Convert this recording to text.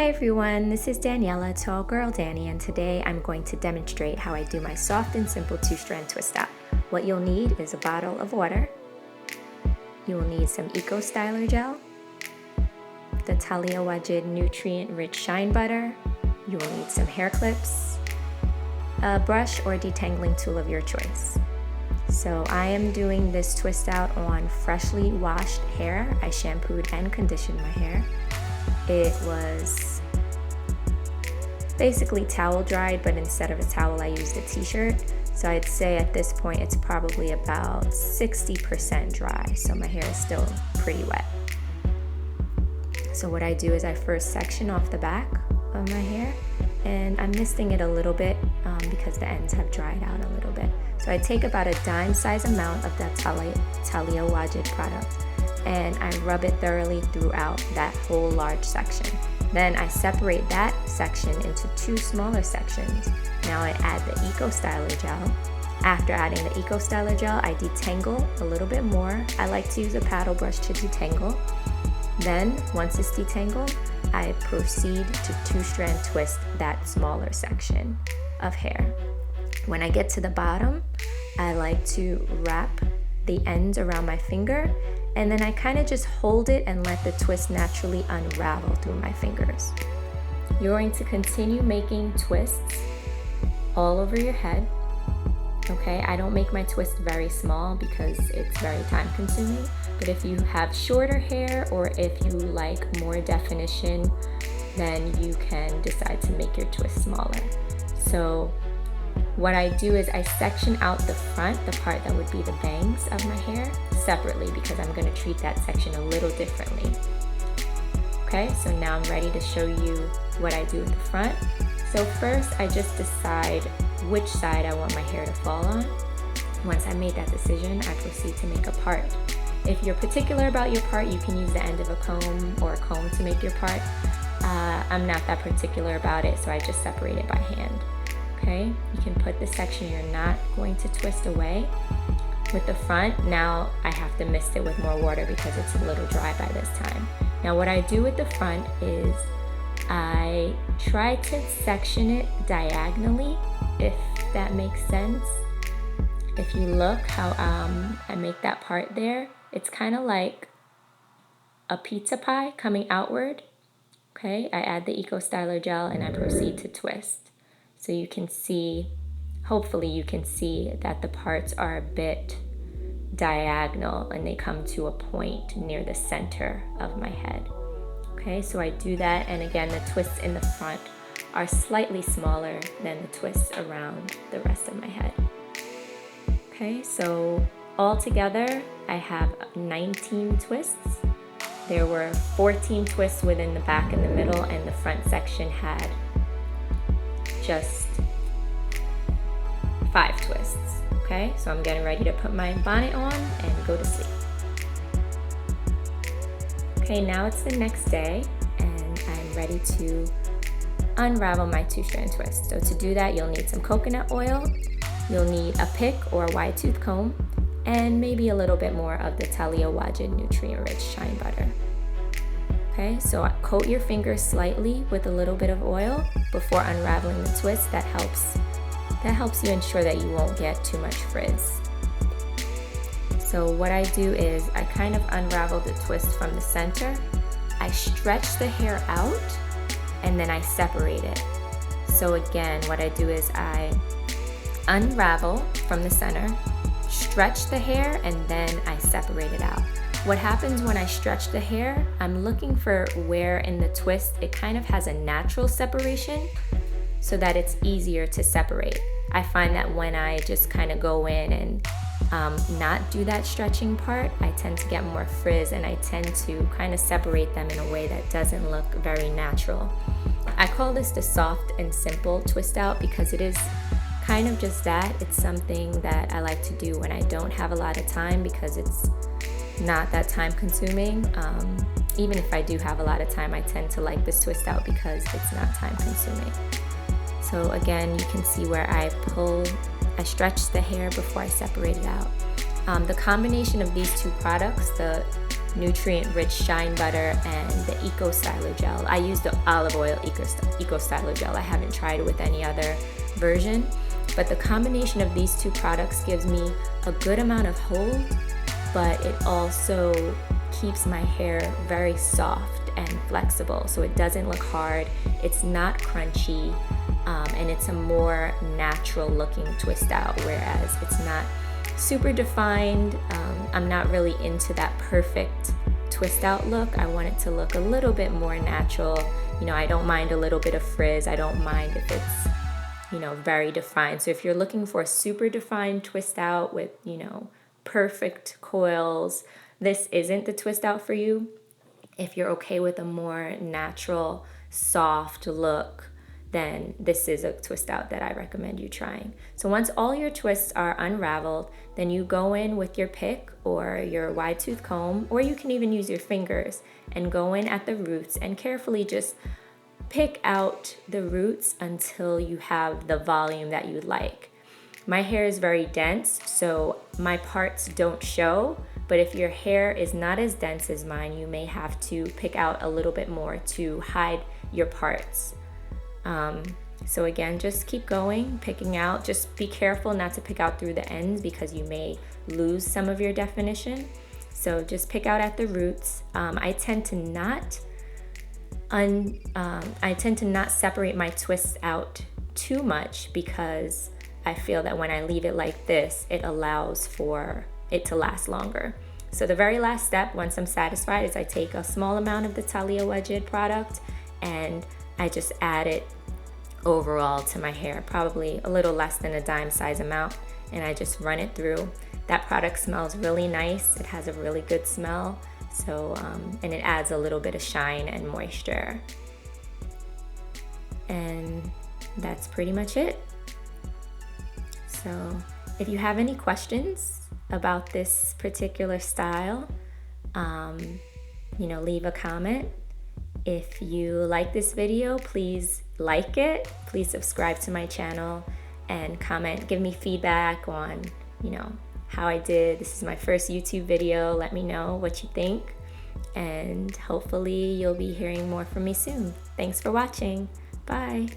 Hi everyone, this is Daniela, TallGirlDani, and today I'm going to demonstrate how I do my soft and simple two-strand twist out. What you'll need is a bottle of water. You will need some Eco Styler gel, the Taliah Waajid nutrient-rich shine butter. You will need some hair clips, a brush or detangling tool of your choice. So I am doing this twist out on freshly washed hair. I shampooed and conditioned my hair. It was basically towel dried, but instead of a towel, I used a t-shirt. So I'd say at this point, it's probably about 60% dry. So my hair is still pretty wet. So what I do is I first section off the back of my hair, and I'm misting it a little bit because the ends have dried out a little bit. So I take about a dime size amount of that Taliah Waajid product, and I rub it thoroughly throughout that whole large section. Then I separate that section into two smaller sections. Now I add the Eco Styler gel. After adding the Eco Styler gel, I detangle a little bit more. I like to use a paddle brush to detangle. Then, once it's detangled, I proceed to two-strand twist that smaller section of hair. When I get to the bottom, I like to wrap the ends around my finger, and then I kind of just hold it and let the twist naturally unravel through my fingers. You're going to continue making twists all over your head. Okay, I don't make my twist very small because it's very time consuming, but if you have shorter hair or if you like more definition, then you can decide to make your twist smaller. So what I do is I section out the front, the part that would be the bangs of my hair, separately because I'm going to treat that section a little differently. Okay, so now I'm ready to show you what I do with the front. So first I just decide which side I want my hair to fall on. Once I made that decision, I proceed to make a part. If you're particular about your part, you can use the end of a comb or a comb to make your part. I'm not that particular about it, so I just separate it by hand. Okay, you can put the section you're not going to twist away. With the front, now I have to mist it with more water because it's a little dry by this time. Now what I do with the front is I try to section it diagonally, if that makes sense. If you look how I make that part there, it's kind of like a pizza pie coming outward. Okay, I add the Eco Styler gel and I proceed to twist. So you can see, hopefully you can see that the parts are a bit diagonal and they come to a point near the center of my head. Okay, so I do that, and again, the twists in the front are slightly smaller than the twists around the rest of my head. Okay, so all together, I have 19 twists. There were 14 twists within the back and the middle, and the front section had just 5 twists. Okay, so I'm getting ready to put my bonnet on and go to sleep. Okay, now it's the next day and I'm ready to unravel my two-strand twist. So to do that, you'll need some coconut oil, you'll need a pick or a wide tooth comb, and maybe a little bit more of the Taliah Waajid nutrient-rich shine butter. Okay, so coat your fingers slightly with a little bit of oil before unraveling the twist. That helps you ensure that you won't get too much frizz. So what I do is I kind of unravel the twist from the center. I stretch the hair out and then I separate it. So again, what I do is I unravel from the center, stretch the hair, and then I separate it out. What happens when I stretch the hair, I'm looking for where in the twist it kind of has a natural separation so that it's easier to separate. I find that when I just kind of go in and not do that stretching part, I tend to get more frizz and I tend to kind of separate them in a way that doesn't look very natural. I call this the soft and simple twist out because it is kind of just that. It's something that I like to do when I don't have a lot of time because it's not that time consuming. Even if I do have a lot of time, I tend to like this twist out because it's not time consuming. So again, you can see where I stretch the hair before I separate it out. The combination of these two products, the nutrient-rich shine butter and the Eco Styler gel. I use the olive oil Eco Styler gel. I haven't tried it with any other version, but the combination of these two products gives me a good amount of hold, but it also keeps my hair very soft and flexible, so it doesn't look hard, it's not crunchy, and it's a more natural looking twist out, whereas it's not super defined. I'm not really into that perfect twist out look. I want it to look a little bit more natural. You know, I don't mind a little bit of frizz. I don't mind if it's, you know, very defined. So if you're looking for a super defined twist out with, you know, perfect coils, this isn't the twist out for you. If you're okay with a more natural, soft look, then this is a twist out that I recommend you trying. So once all your twists are unraveled, then you go in with your pick or your wide tooth comb, or you can even use your fingers and go in at the roots and carefully just pick out the roots until you have the volume that you'd like. My hair is very dense, so my parts don't show, but if your hair is not as dense as mine, you may have to pick out a little bit more to hide your parts. So again, just keep going, picking out. Just be careful not to pick out through the ends because you may lose some of your definition. So just pick out at the roots. I tend to not separate my twists out too much because I feel that when I leave it like this, it allows for it to last longer. So the very last step, once I'm satisfied, is I take a small amount of the Taliah Waajid product and I just add it overall to my hair, probably a little less than a dime size amount, and I just run it through. That product smells really nice. It has a really good smell. So, and it adds a little bit of shine and moisture. And that's pretty much it. So if you have any questions about this particular style, you know, leave a comment. If you like this video, please like it. Please subscribe to my channel and comment. Give me feedback on, you know, how I did. This is my first YouTube video. Let me know what you think. And hopefully you'll be hearing more from me soon. Thanks for watching. Bye.